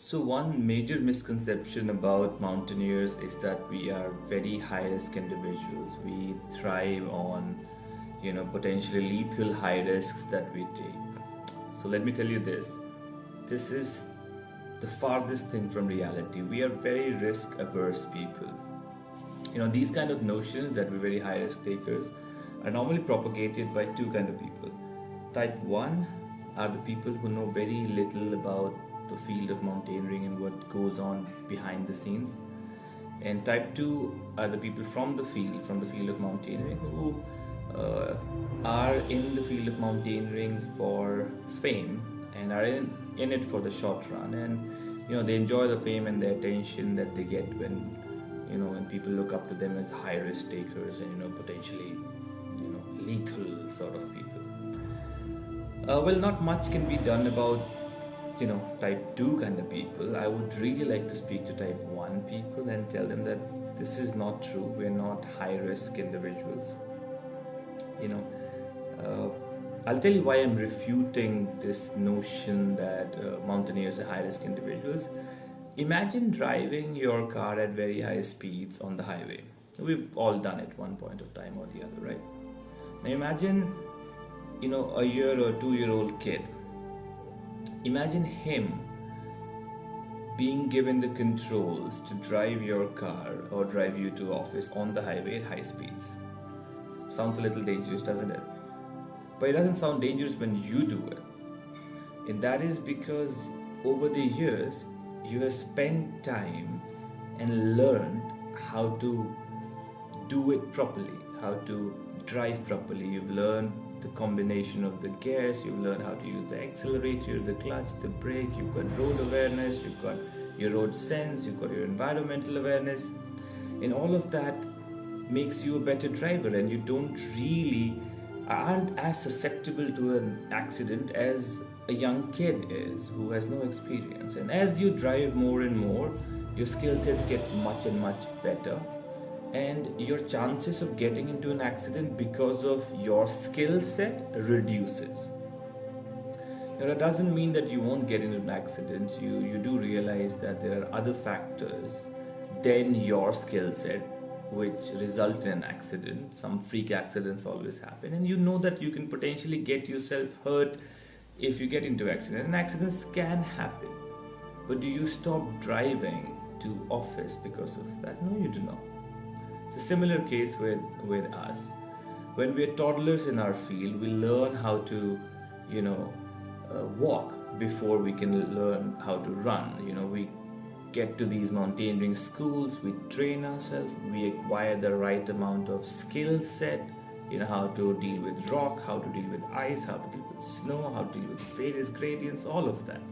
So one major misconception about mountaineers is that we are very high risk individuals. We thrive on, potentially lethal high risks that we take. So let me tell you this. This is the farthest thing from reality. We are very risk averse people. These kind of notions that we're very high risk takers are normally propagated by two kind of people. Type 1 are the people who know very little about the field of mountaineering and what goes on behind the scenes. And type 2 are the people from the field of mountaineering who are in the field of mountaineering for fame and are in it for the short run. And they enjoy the fame and the attention that they get when people look up to them as high risk takers and potentially lethal sort of people. Well, not much can be done about type 2 kind of people. I would really like to speak to type 1 people and tell them that this is not true. We're not high risk individuals. I'll tell you why I'm refuting this notion that mountaineers are high risk individuals. Imagine driving your car at very high speeds on the highway. We've all done it one point of time or the other, right? Now imagine a year or 2-year-old kid. Imagine him being given the controls to drive your car or drive you to office on the highway at high speeds. Sounds a little dangerous, doesn't it? But it doesn't sound dangerous when you do it. And that is because over the years, you have spent time and learned how to do it properly, how to drive properly. You've learned the combination of the gears, you've learned how to use the accelerator, the clutch, the brake, you've got road awareness, you've got your road sense, you've got your environmental awareness, and all of that makes you a better driver, and you aren't as susceptible to an accident as a young kid is who has no experience. And as you drive more and more, your skill sets get much and much better, and your chances of getting into an accident because of your skill set reduces. That doesn't mean that you won't get into an accident. You do realize that there are other factors than your skill set which result in an accident. Some freak accidents always happen, and you know that you can potentially get yourself hurt if you get into accident. And accidents can happen, but do you stop driving to office because of that? No, you do not. It's a similar case with us. When we are toddlers in our field, we learn how to, walk before we can learn how to run. We get to these mountaineering schools, we train ourselves, we acquire the right amount of skill set, how to deal with rock, how to deal with ice, how to deal with snow, how to deal with various gradients, all of that.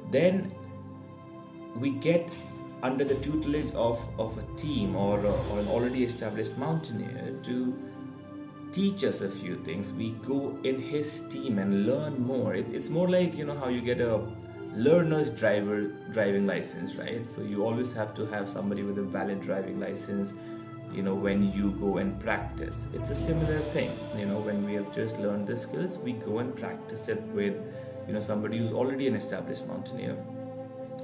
Then we get under the tutelage of a team or an already established mountaineer to teach us a few things. We go in his team and learn more. It's more like how you get a learner's driving license, right? So you always have to have somebody with a valid driving license when you go and practice. It's a similar thing. When we have just learned the skills, we go and practice it with somebody who's already an established mountaineer.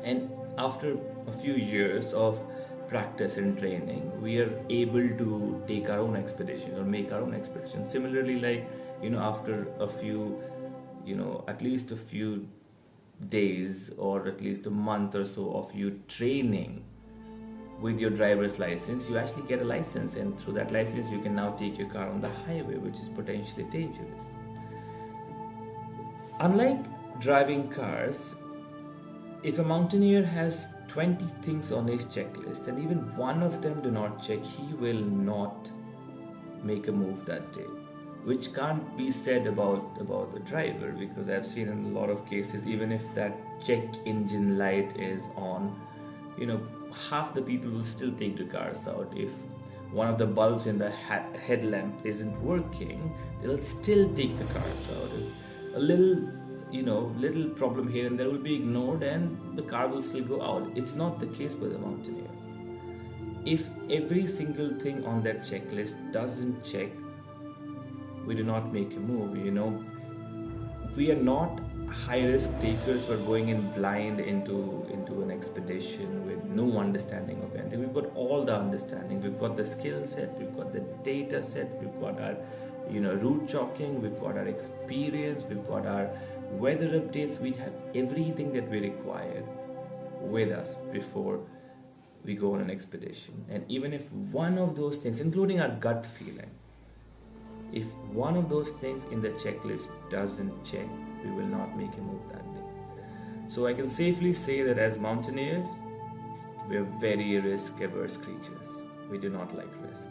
And after a few years of practice and training, we are able to take our own expeditions or make our own expeditions. Similarly, like after a few at least a few days or at least a month or so of you training with your driver's license, you actually get a license, and through that license you can now take your car on the highway, which is potentially dangerous. Unlike driving cars, if a mountaineer has 20 things on his checklist and even one of them do not check, he will not make a move that day, which can't be said about the driver, because I've seen in a lot of cases, even if that check engine light is on, half the people will still take the cars out. If one of the bulbs in the headlamp isn't working, they'll still take the cars out. A little problem here and there will be ignored and the car will still go out. It's not the case with a mountaineer. If every single thing on that checklist doesn't check, we do not make a move. We are not high risk takers who are going in blind into an expedition with no understanding of anything. We've got all the understanding, we've got the skill set, we've got the data set, we've got our route chalking, we've got our experience, we've got our weather updates. We have everything that we require with us before we go on an expedition. And even if one of those things, including our gut feeling, if one of those things in the checklist doesn't check, we will not make a move that day. So I can safely say that as mountaineers, we are very risk averse creatures. We do not like risk.